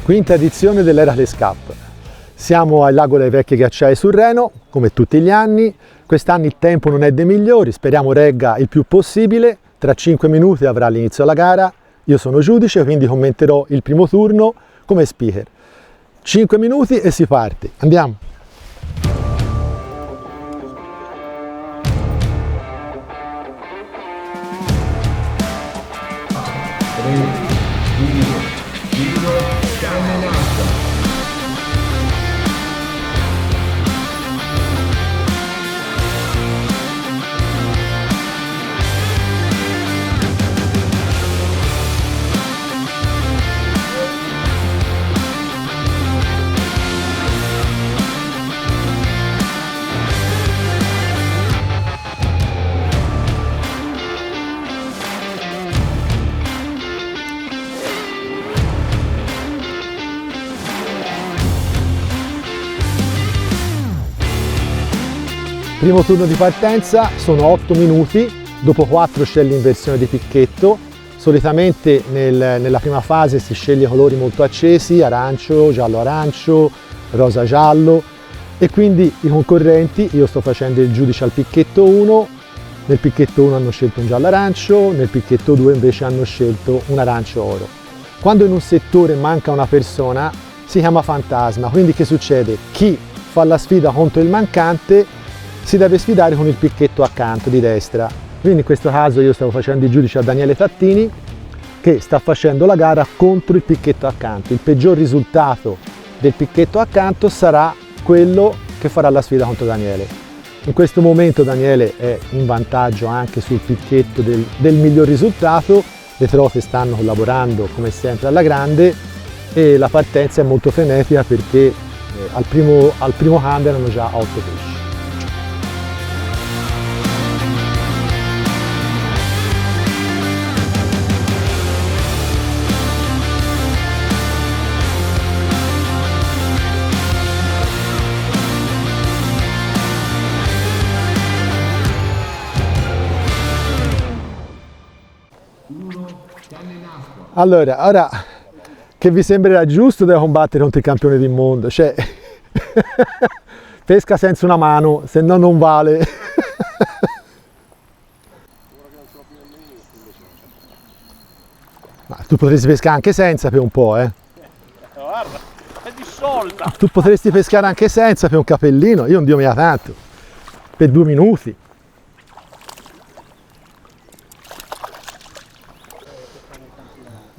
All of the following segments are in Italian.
Quinta edizione dell'Heracles Cup. Siamo al lago dei Vecchi Ghiacciai sul Reno, come tutti gli anni. Quest'anno il tempo non è dei migliori, speriamo regga il più possibile. Tra 5 minuti avrà l'inizio la gara. Io sono giudice, quindi commenterò il primo turno come speaker. 5 minuti e si parte. Andiamo! Primo turno di partenza, sono 8 minuti, dopo 4 c'è l'inversione di picchetto. Solitamente nella prima fase si sceglie colori molto accesi, arancio, giallo-arancio, rosa-giallo, e quindi i concorrenti, io sto facendo il giudice al picchetto 1, nel picchetto 1 hanno scelto un giallo-arancio, nel picchetto 2 invece hanno scelto un arancio-oro. Quando in un settore manca una persona si chiama fantasma, quindi che succede? Chi fa la sfida contro il mancante si deve sfidare con il picchetto accanto di destra. Quindi in questo caso io stavo facendo il giudice a Daniele Tattini, che sta facendo la gara contro il picchetto accanto. Il peggior risultato del picchetto accanto sarà quello che farà la sfida contro Daniele. In questo momento Daniele è in vantaggio anche sul picchetto del miglior risultato, le trote stanno collaborando come sempre alla grande e la partenza è molto frenetica perché al primo cambio erano già 8 pesci. Allora, ora che vi sembrerà giusto devo combattere contro il campione del mondo, cioè pesca senza una mano, se no non vale. Ma tu potresti pescare anche senza per un po', Guarda, è dissolta! Tu potresti pescare anche senza per un capellino, io non dio mica tanto, per 2 minuti.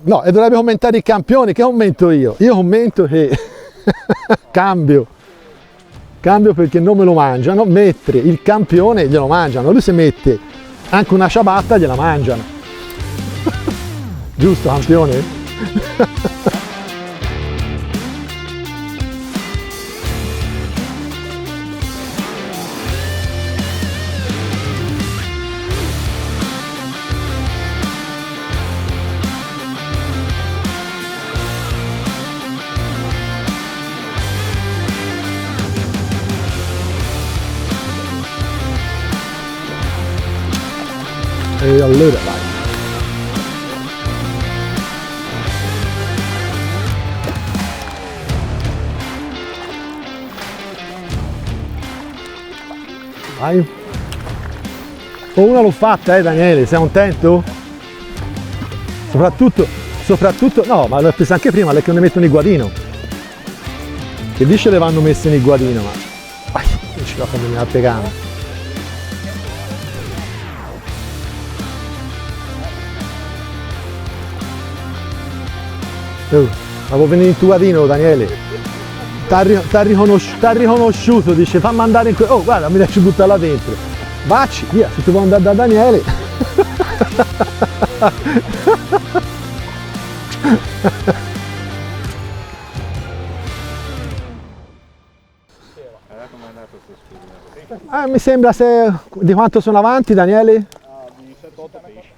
No, e dovrebbe commentare i campioni, che commento io? Io commento che cambio perché non me lo mangiano, mentre il campione glielo mangiano, lui se mette anche una ciabatta gliela mangiano. Giusto campione? E allora vai. Vai. Una l'ho fatta, Daniele, sei contento? Soprattutto, no, ma l'ho presa anche prima, perché non ne mettono il guadino. Che dice le vanno messe nel guadino, ma... Vai, non ce la fa venire a pegare. Ma può venire in tuo guadino, Daniele? T'ha riconosciuto, dice fammi andare in oh guarda, mi lasci buttarla dentro. Baci, via, se tu vuoi andare da Daniele. Mi sembra di quanto sono avanti, Daniele? Di 7-8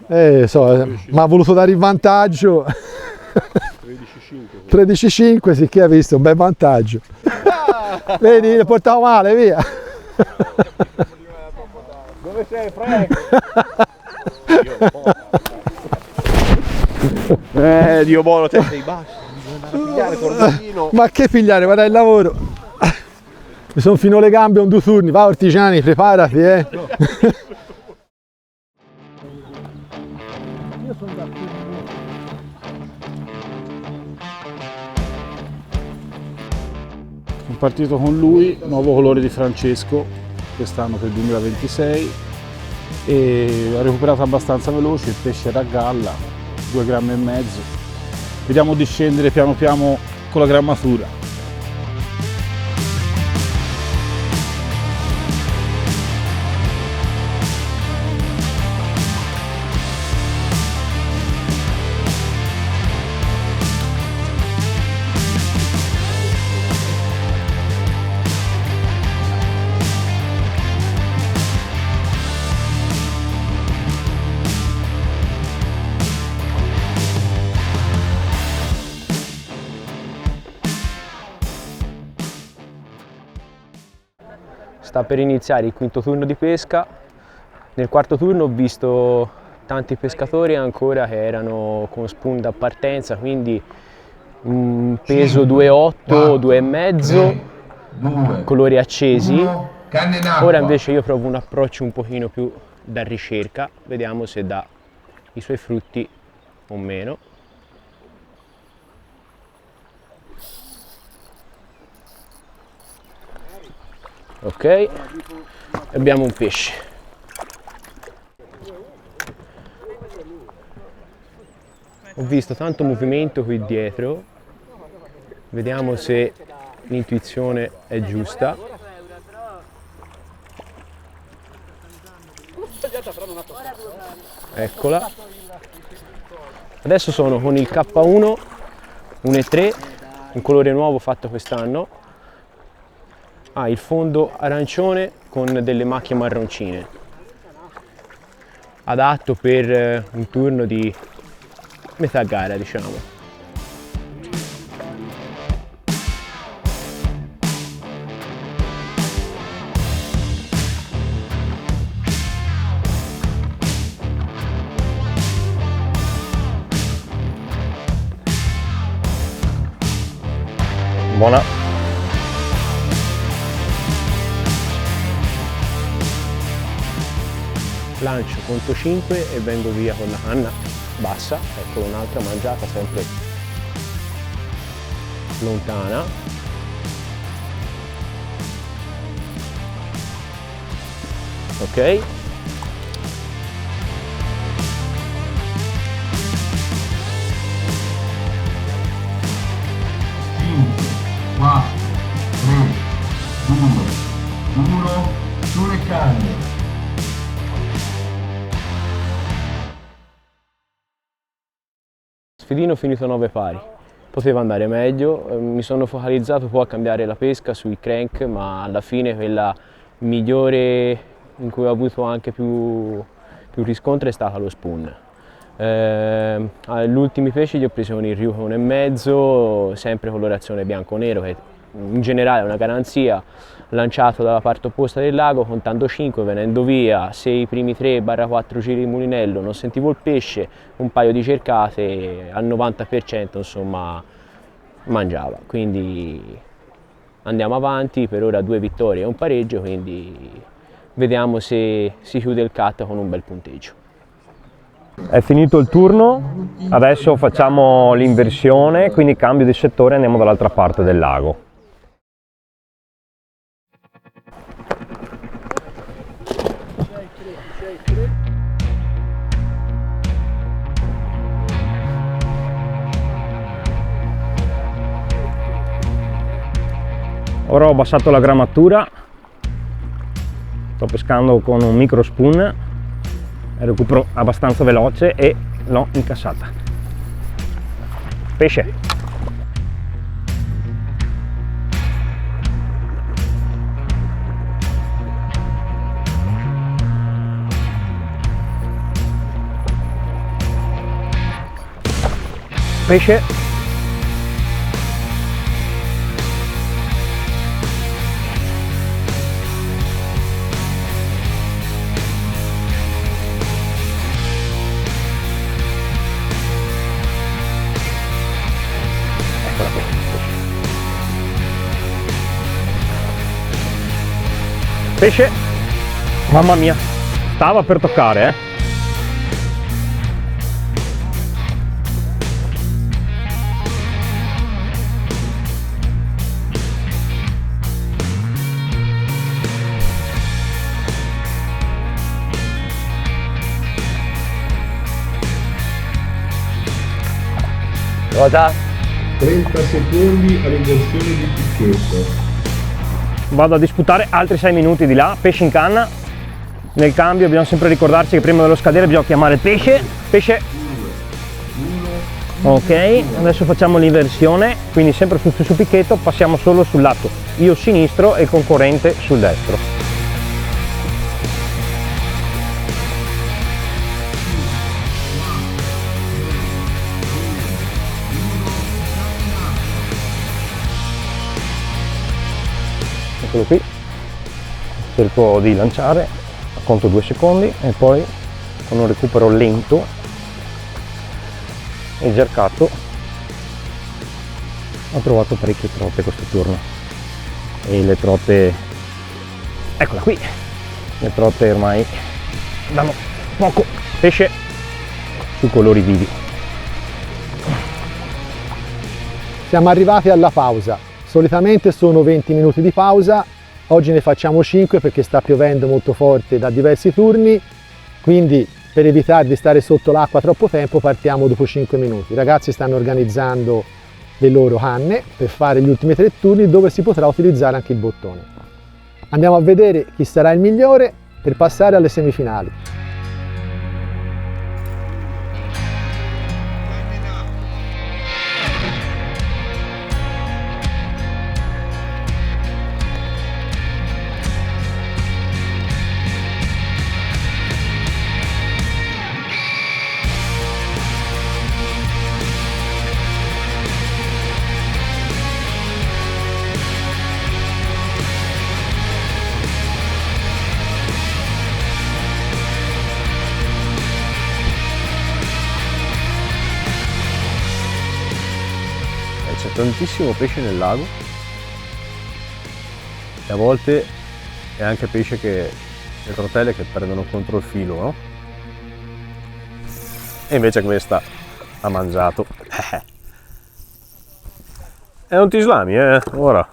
pesci. Mi ha voluto dare il vantaggio. 13,5, sì, chi ha visto? Un bel vantaggio. Vedi, le portavo male, via. prego. Dio buono, te sei basso. Bisogna andare a pigliare Tornolino. Ma che pigliare, guarda il lavoro. Mi sono fino alle gambe un 2 turni, va Orticiani, preparati Sono partito con lui, nuovo colore di Francesco, quest'anno per il 2026, e ho recuperato abbastanza veloce, il pesce era a galla, 2,5 grammi. Vediamo di scendere piano piano con la grammatura. Sta per iniziare il quinto turno di pesca. Nel quarto turno ho visto tanti pescatori ancora che erano con spunta a partenza, quindi un peso 2,8, 2,5, colori accesi. Ora invece io provo un approccio un pochino più da ricerca, vediamo se dà i suoi frutti o meno. Ok, abbiamo un pesce. Ho visto tanto movimento qui dietro, vediamo se l'intuizione è giusta. Eccola. Adesso sono con il K1 1,3, un colore nuovo fatto quest'anno. Ha il fondo arancione con delle macchie marroncine, adatto per un turno di metà gara, diciamo. Buona. Lancio, conto 5 e vengo via con la canna bassa. Ecco un'altra mangiata sempre lontana. Ok. 4, 3, 2, 1, sulle canne. Sfidino finito 9 pari, poteva andare meglio, mi sono focalizzato un po' a cambiare la pesca sui crank, ma alla fine quella migliore in cui ho avuto anche più riscontro è stata lo spoon. Agli ultimi pesci li ho presi con il Ryuko 1,5, sempre colorazione bianco-nero, che in generale è una garanzia, lanciato dalla parte opposta del lago, contando 5, venendo via, se i primi 3-4 giri di mulinello non sentivo il pesce, un paio di cercate, al 90% insomma mangiava, quindi andiamo avanti, per ora 2 vittorie e un pareggio, quindi vediamo se si chiude il cut con un bel punteggio. È finito il turno, adesso facciamo l'inversione, quindi cambio di settore e andiamo dall'altra parte del lago. Ora ho abbassato la grammatura, sto pescando con un micro spoon, recupero abbastanza veloce e l'ho incassata. Pesce! Pesce! pesce, mamma mia, stava per toccare, Ruota. 30 secondi all'inversione di picchetto. Vado a disputare altri 6 minuti di là, pesce in canna. Nel cambio dobbiamo sempre ricordarci che prima dello scadere bisogna chiamare il pesce. Pesce. Ok, adesso facciamo l'inversione, quindi sempre sul stesso picchetto, passiamo solo sul lato io sinistro e il concorrente sul destro. Eccolo qui, cerco di lanciare, conto 2 secondi e poi con un recupero lento e cercato ho trovato parecchie trote questo turno e le trote, eccola qui, le trote ormai danno poco pesce su colori vivi. Siamo arrivati alla pausa. Solitamente sono 20 minuti di pausa, oggi ne facciamo 5 perché sta piovendo molto forte da diversi turni, quindi per evitare di stare sotto l'acqua troppo tempo partiamo dopo 5 minuti. I ragazzi stanno organizzando le loro canne per fare gli ultimi 3 turni dove si potrà utilizzare anche il bottone. Andiamo a vedere chi sarà il migliore per passare alle semifinali. C'è tantissimo pesce nel lago e a volte è anche pesce che, le trotelle che perdono contro il filo, no? E invece questa ha mangiato. E non ti slami, ora.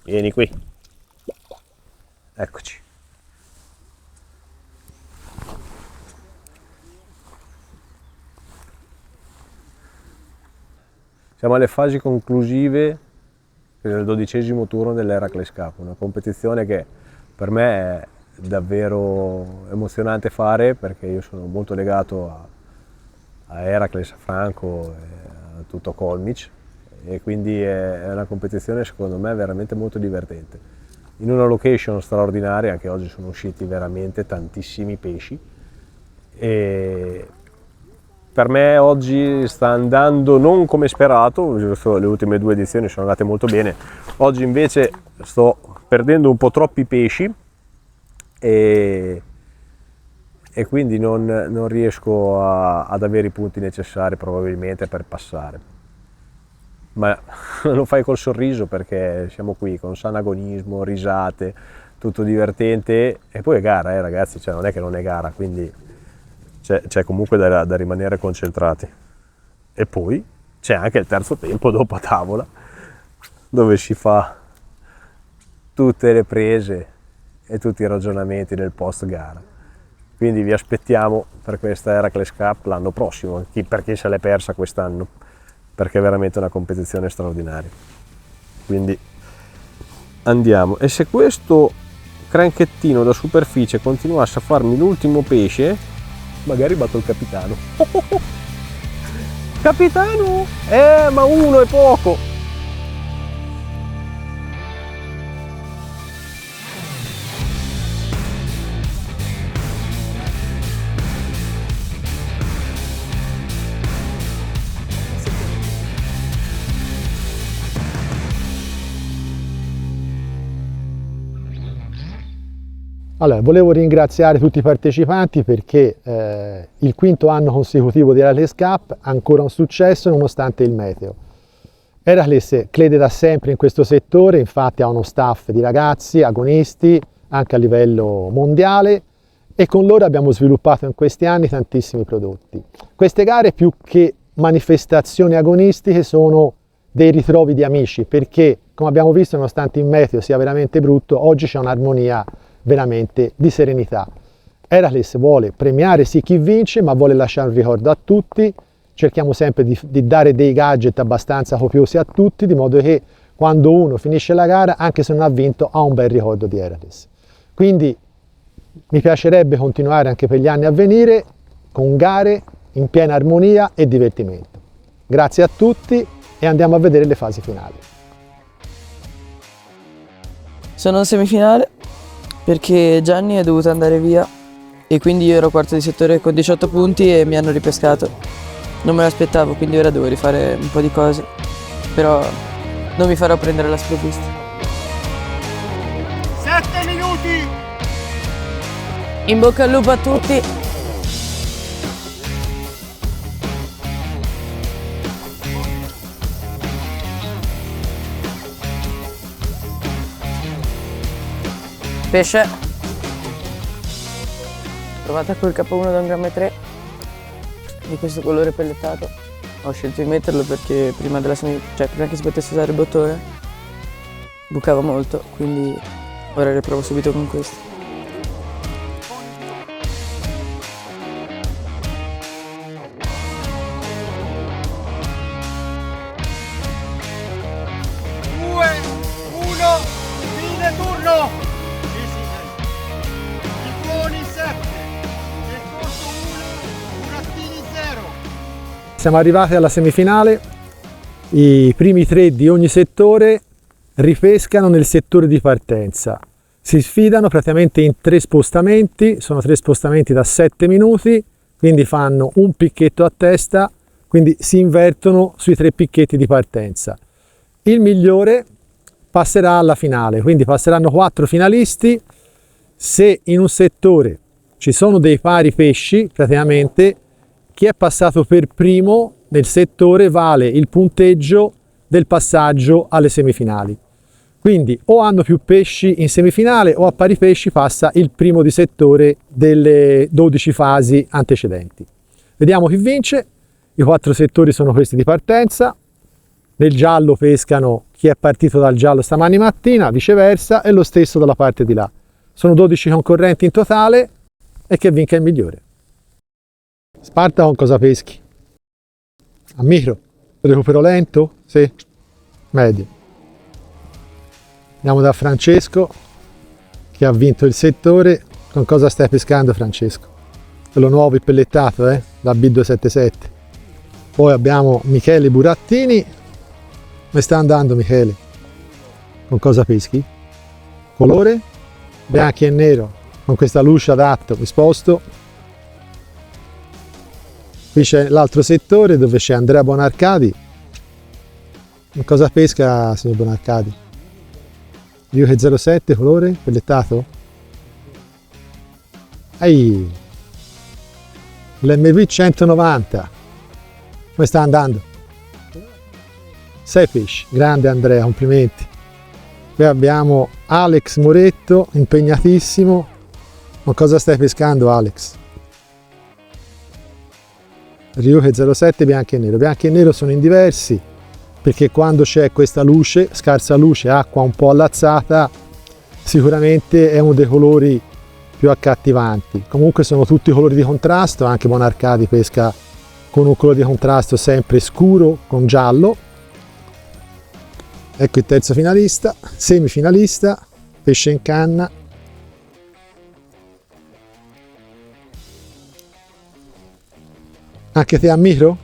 Vieni qui. Eccoci. Siamo alle fasi conclusive del 12° turno dell'Heracles Cup, una competizione che per me è davvero emozionante fare perché io sono molto legato a Heracles, a Franco e a tutto Kolmich e quindi è una competizione secondo me veramente molto divertente. In una location straordinaria, anche oggi sono usciti veramente tantissimi pesci e per me oggi sta andando non come sperato, le ultime 2 edizioni sono andate molto bene, oggi invece sto perdendo un po' troppi pesci e quindi non riesco ad avere i punti necessari probabilmente per passare. Ma lo fai col sorriso perché siamo qui con sano agonismo, risate, tutto divertente e poi è gara ragazzi, cioè non è che non è gara, quindi c'è comunque da rimanere concentrati. E poi c'è anche il terzo tempo dopo a tavola dove si fa tutte le prese e tutti i ragionamenti del post gara. Quindi vi aspettiamo per questa Heracles Cup l'anno prossimo, per chi se l'è persa quest'anno, perché è veramente una competizione straordinaria. Quindi andiamo. E se questo cranchettino da superficie continuasse a farmi l'ultimo pesce, magari batto il capitano. Capitano! Ma uno è poco! Allora, volevo ringraziare tutti i partecipanti perché il 5° anno consecutivo di Heracles Cup, ancora un successo nonostante il meteo. Heracles crede da sempre in questo settore, infatti ha uno staff di ragazzi, agonisti, anche a livello mondiale, e con loro abbiamo sviluppato in questi anni tantissimi prodotti. Queste gare, più che manifestazioni agonistiche, sono dei ritrovi di amici, perché come abbiamo visto, nonostante il meteo sia veramente brutto, oggi c'è un'armonia veramente di serenità. Heracles vuole premiare sì chi vince, ma vuole lasciare un ricordo a tutti. Cerchiamo sempre di dare dei gadget abbastanza copiosi a tutti, di modo che quando uno finisce la gara, anche se non ha vinto, ha un bel ricordo di Heracles. Quindi mi piacerebbe continuare anche per gli anni a venire con gare in piena armonia e divertimento. Grazie a tutti e andiamo a vedere le fasi finali. Sono in semifinale perché Gianni è dovuto andare via e quindi io ero quarto di settore con 18 punti e mi hanno ripescato. Non me l'aspettavo, quindi ora devo rifare un po' di cose, però non mi farò prendere la sprovvista. 7 minuti! In bocca al lupo a tutti! Pesce! Provata col K1 da 1,3 g di questo colore pellettato. Ho scelto di metterlo perché prima prima che si potesse usare il bottone bucava molto, quindi ora riprovo subito con questo. Fine turno! Il Buoni 7, il Corso 1, Burattini 0. Siamo arrivati alla semifinale, i primi 3 di ogni settore ripescano nel settore di partenza. Si sfidano praticamente in 3 spostamenti, sono 3 spostamenti da 7 minuti, quindi fanno un picchetto a testa, quindi si invertono sui 3 picchetti di partenza. Il migliore passerà alla finale, quindi passeranno 4 finalisti. Se in un settore ci sono dei pari pesci, praticamente chi è passato per primo nel settore vale il punteggio del passaggio alle semifinali. Quindi o hanno più pesci in semifinale o a pari pesci passa il primo di settore delle 12 fasi antecedenti. Vediamo chi vince. I 4 settori sono questi di partenza. Nel giallo pescano chi è partito dal giallo stamani mattina, viceversa, e lo stesso dalla parte di là. Sono 12 concorrenti in totale e che vinca il migliore. Sparta, con cosa peschi? A micro? Recupero lento? Sì? Medio. Andiamo da Francesco che ha vinto il settore. Con cosa stai pescando, Francesco? Quello nuovo, il pellettato, la B277. Poi abbiamo Michele Burattini. Come sta andando, Michele? Con cosa peschi? Colore? Bianco e nero. Con questa luce adatto mi sposto. Qui c'è l'altro settore dove c'è Andrea Bonarcadi. Con cosa pesca, signor Bonarcadi? Ryuke 07, colore? Pellettato? Ehi! L'MV 190. Come sta andando? 6 pesci. Grande Andrea, complimenti. Qui abbiamo Alex Moretto, impegnatissimo. Con cosa stai pescando, Alex? Ryuke 07, bianco e nero. Bianco e nero sono in diversi, perché quando c'è questa luce, scarsa luce, acqua un po' allazzata, sicuramente è uno dei colori più accattivanti. Comunque sono tutti colori di contrasto, anche Bonarcadi pesca con un colore di contrasto sempre scuro con giallo. Ecco il terzo finalista, semifinalista, pesce in canna. Anche te a micro?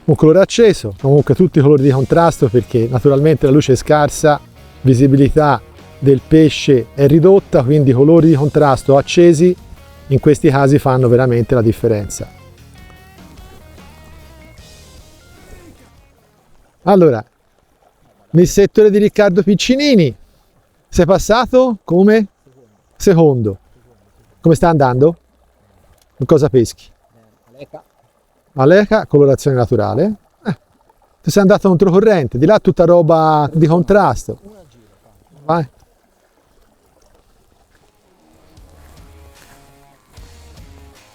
Un colore acceso, comunque tutti i colori di contrasto perché naturalmente la luce è scarsa, visibilità del pesce è ridotta, quindi colori di contrasto accesi in questi casi fanno veramente la differenza. Allora, nel settore di Riccardo Piccinini sei passato come secondo. Come sta andando? Con cosa peschi? Aleca, colorazione naturale. Tu sei andato controcorrente, di là tutta roba di contrasto. Vai.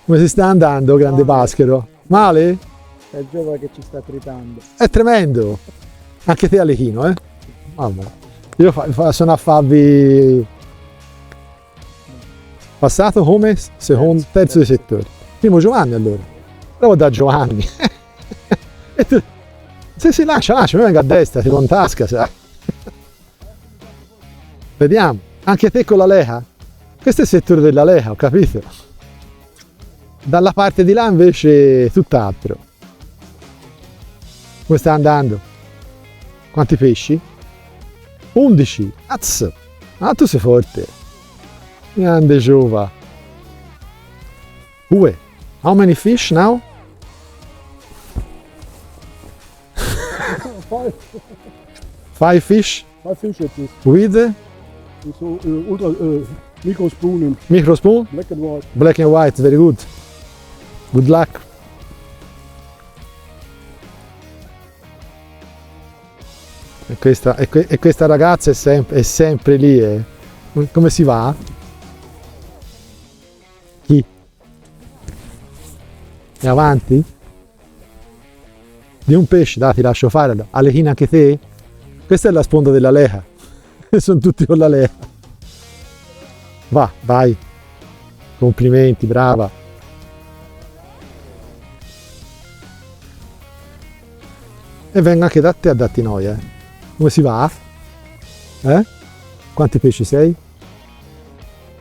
Come si sta andando, grande Paschero? Male? È il giovane che ci sta tritando. È tremendo. Anche te Alechino, eh? Mamma. Io sono a farvi... Passato come? Secondo, terzo di settore. Primo Giovanni allora. Provo da Giovanni. E tu... Se si lascia, mi venga a destra, si contasca, sai. Vediamo. Anche te con la Leca? Questo è il settore della Leca, ho capito. Dalla parte di là invece tutt'altro. Come sta andando? Quanti pesci? 11. Azz! Ah, tu sei forte. Grande giova. Uè. How many fish now? 5 fish? 5 fish at this. With? So, ultra micro spoon, Micro spoon? black and white. Black and white, very good. Good luck. E questa ragazza è sempre lì. Come si va? Chi? È avanti? Di un pesce, dai, ti lascio fare. Alechina anche te? Questa è la sponda della Leca. Sono tutti con la Leca. Va, vai. Complimenti, brava. E vengo anche da te a darti noia. Come si va? Quanti pesci sei?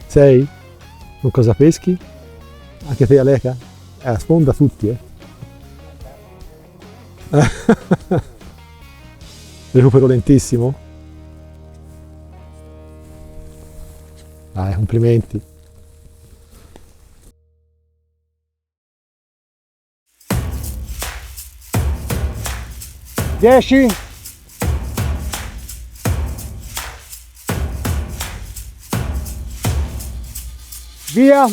6? Con cosa peschi? Anche te Aleca? A sponda tutti, Recupero lentissimo? Dai, complimenti. Riesci? Via!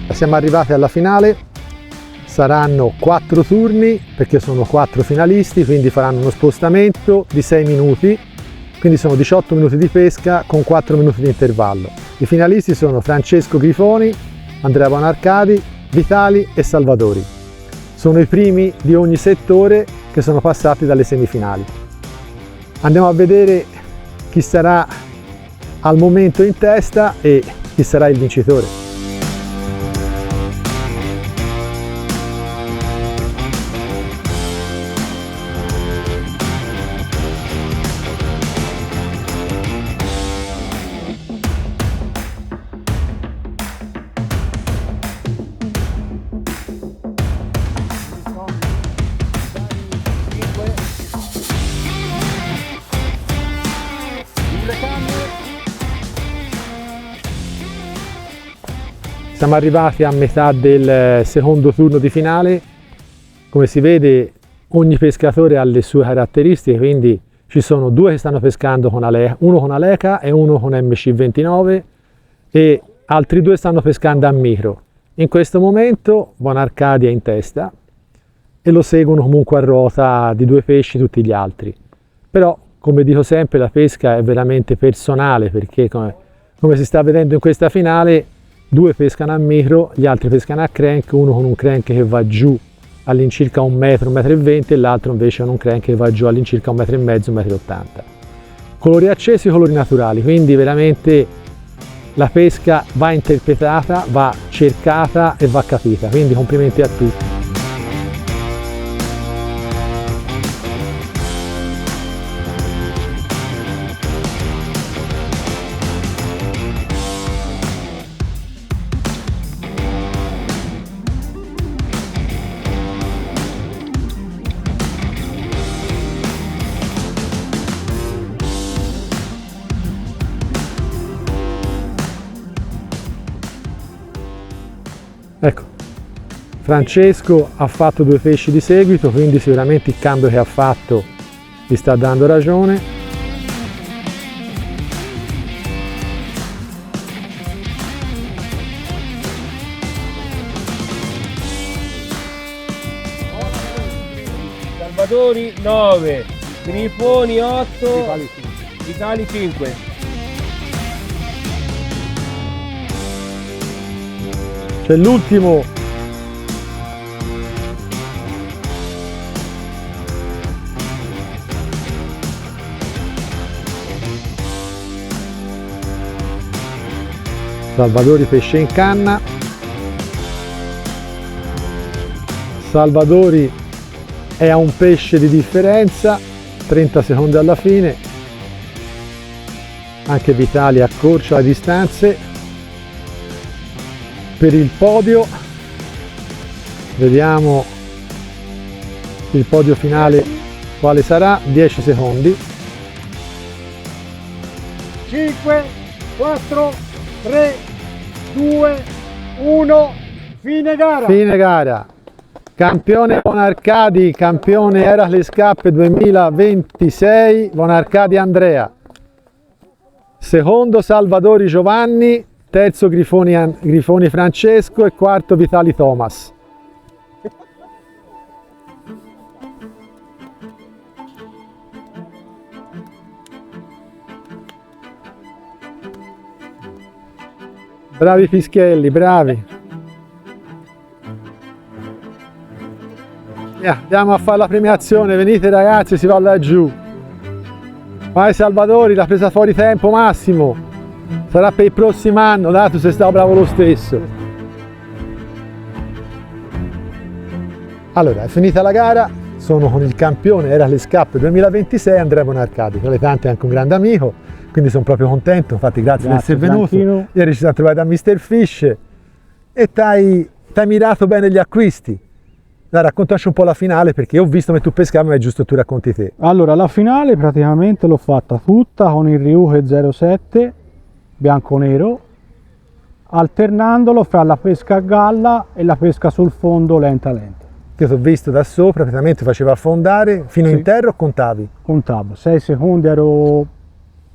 Siamo arrivati alla finale, saranno 4 turni perché sono 4 finalisti, quindi faranno uno spostamento di 6 minuti, quindi sono 18 minuti di pesca con 4 minuti di intervallo. I finalisti sono Francesco Grifoni, Andrea Bonarcadi, Vitali e Salvatori. Sono i primi di ogni settore che sono passati dalle semifinali. Andiamo a vedere chi sarà al momento in testa e chi sarà il vincitore. Siamo arrivati a metà del secondo turno di finale. Come si vede, ogni pescatore ha le sue caratteristiche, quindi ci sono 2 che stanno pescando con Aleca, uno con Aleca e uno con MC29 e altri 2 stanno pescando a micro. In questo momento Bonarcadi è in testa e lo seguono comunque a ruota di 2 pesci tutti gli altri. Però, come dico sempre, la pesca è veramente personale perché come si sta vedendo in questa finale, 2 pescano a micro, gli altri pescano a crank, uno con un crank che va giù all'incirca 1 metro, 1,20 m e l'altro invece con un crank che va giù all'incirca 1,5 m, 1,80 m. Colori accesi, colori naturali, quindi veramente la pesca va interpretata, va cercata e va capita, quindi complimenti a tutti. Ecco, Francesco ha fatto 2 pesci di seguito, quindi sicuramente il cambio che ha fatto gli sta dando ragione. Salvadori 9, Grifoni 8, Vitali 5. C'è l'ultimo. Salvadori pesce in canna. Salvadori è a un pesce di differenza, 30 secondi alla fine. Anche Vitali accorcia le distanze. Per il podio, vediamo il podio finale quale sarà, 10 secondi. 5, 4, 3, 2, 1, fine gara. Fine gara. Campione Bonarcadi, campione Heracles Cup 2026, Bonarcadi Andrea. Secondo Salvadori Giovanni, terzo Grifoni Francesco e quarto Vitali Thomas. Bravi Fischelli, bravi. Andiamo a fare la premiazione, venite ragazzi, si va laggiù. Vai Salvadori, l'ha presa fuori tempo massimo. Sarà per il prossimo anno, dato se stato bravo lo stesso. Allora, è finita la gara, sono con il campione Heracles Cup 2026 Andrea Bonarcadi, tra le tante anche un grande amico, quindi sono proprio contento, infatti grazie di essere venuto. Franchino. Ieri ci siamo trovati da Mr. Fish e t'hai mirato bene gli acquisti. Dai, raccontaci un po' la finale, perché io ho visto che tu pescavi, ma è giusto che tu racconti te. Allora, la finale praticamente l'ho fatta tutta con il Ryuke 07 bianco-nero, alternandolo fra la pesca a galla e la pesca sul fondo lenta. Io ti ho visto da sopra, praticamente faceva affondare fino in terra o contavi? Contavo, 6 secondi ero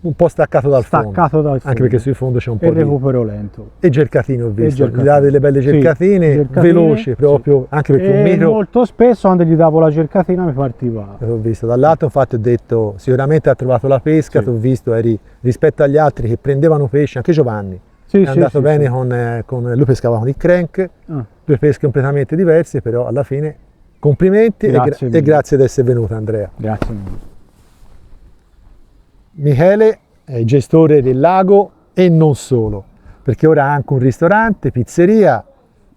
Un po' staccato dal fondo. dal Anche perché sul fondo c'è un po' e di... recupero lento. E cercatine ho visto, cercatine. gli date delle belle Sì, cercatine, cercatine, veloce proprio, anche perché un E metro... molto spesso quando gli davo la cercatina mi partiva. L'ho visto dall'alto, infatti ho detto sicuramente ha trovato la pesca, Sì. ti ho visto, eri rispetto agli altri che prendevano pesce, anche Giovanni. Sì, È andato bene con lui pescava con il crank, Ah. due pesche completamente diverse, però alla fine complimenti Grazie e mille. grazie di essere venuto Andrea. Grazie mille. Michele è il gestore del lago e non solo, perché ora ha anche un ristorante, pizzeria,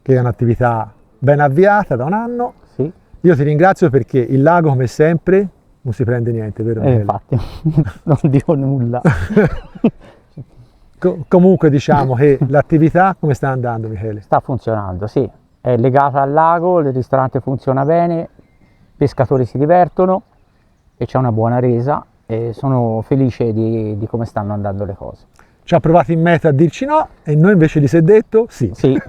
che è un'attività ben avviata da un anno. Sì. Io ti ringrazio perché il lago, come sempre, non si prende niente, vero Michele? Infatti, non dico nulla. Comunque diciamo che l'attività come sta andando, Michele? Sta funzionando, sì. È legata al lago, il ristorante funziona bene, i pescatori si divertono e c'è una buona resa e sono felice di come stanno andando le cose. Ci ha provato in meta a dirci no e noi invece gli si è detto sì. Sì.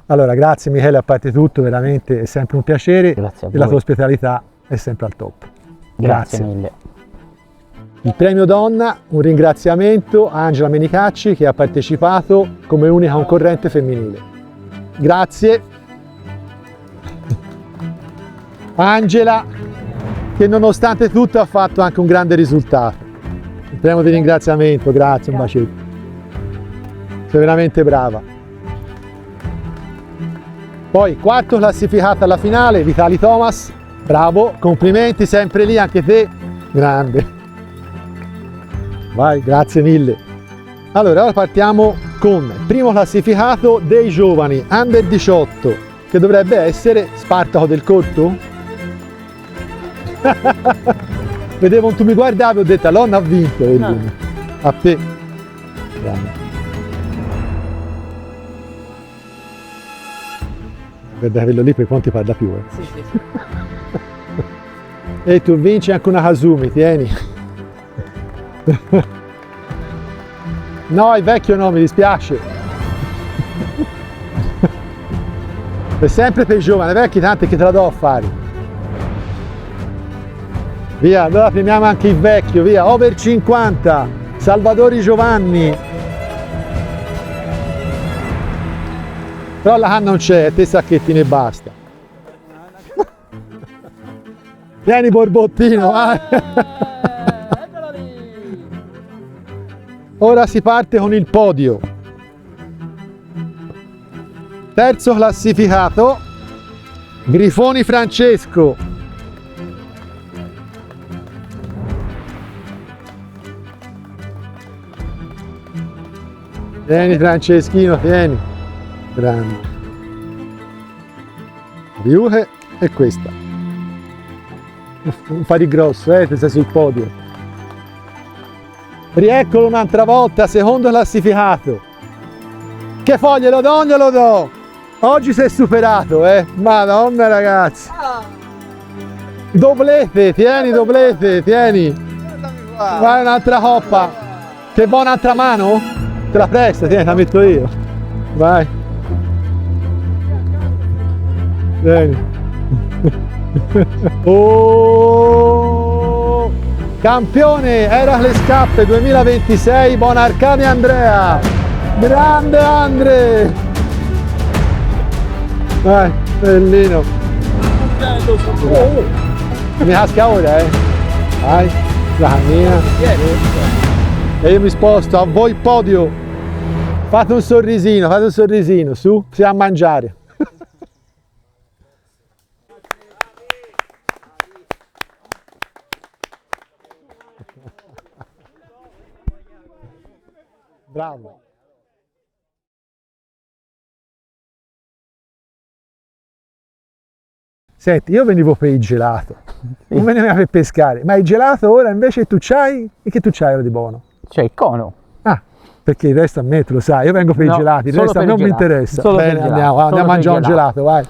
Allora grazie Michele, a parte tutto, veramente è sempre un piacere Grazie a e la voi. tua ospitalità è sempre al top. Grazie mille. Il premio donna, un ringraziamento a Angela Menicacci che ha partecipato come unica concorrente femminile. Grazie. Angela, che nonostante tutto ha fatto anche un grande risultato. Il premio di ringraziamento, grazie, un bacetto. Sei veramente brava. Poi quarto classificato alla finale, Vitali Thomas, bravo, complimenti, sempre lì, anche te, grande. Vai, grazie mille. Allora, ora partiamo con il primo classificato dei giovani, Under 18, che dovrebbe essere Spartaco del Corto? Vedevo, tu mi guardavi e ho detto, Lonna ha vinto, vedi? No. A te. Grande. Guarda quello lì per quanti parla più, eh. Sì, sì, sì. E tu vinci anche una Kasumi, tieni. No, il vecchio no, mi dispiace. È sempre per i giovani, vecchi tanti che te la do a fare. Via, allora premiamo anche il vecchio, via, over 50, Salvadori Giovanni. Però la canna non c'è, te sacchettini e basta. Vieni Borbottino, vai. Ora si parte con il podio. Terzo classificato, Grifoni Francesco. Vieni Franceschino, vieni. Grande. Riuhe e questa. Non fa di grosso, ti sei sul podio. Rieccolo un'altra volta, secondo classificato. Che foglie lo do, glielo do. Oggi sei superato, Madonna ragazzi. Doblete, tieni doblete, tieni. Vai un'altra coppa. Che vuoi un'altra mano? Te la presto, tieni, la metto io. Vai. Vieni. Oh! Campione Eracle Scappe 2026, Bonarcani Andrea. Grande Andre. Vai, bellino. Mi casca ora, Vai, la cammina. E io mi sposto, a voi podio. Fate un sorrisino, su, si va a mangiare. Bravo. Senti, io venivo per il gelato, non venivo per pescare, ma il gelato ora invece tu c'hai? E che tu c'hai ora di buono? C'è il cono. Ah, perché il resto a me, tu lo sai, io vengo per i gelati, il resto a me non mi interessa. Bene, andiamo a mangiare un gelato, vai.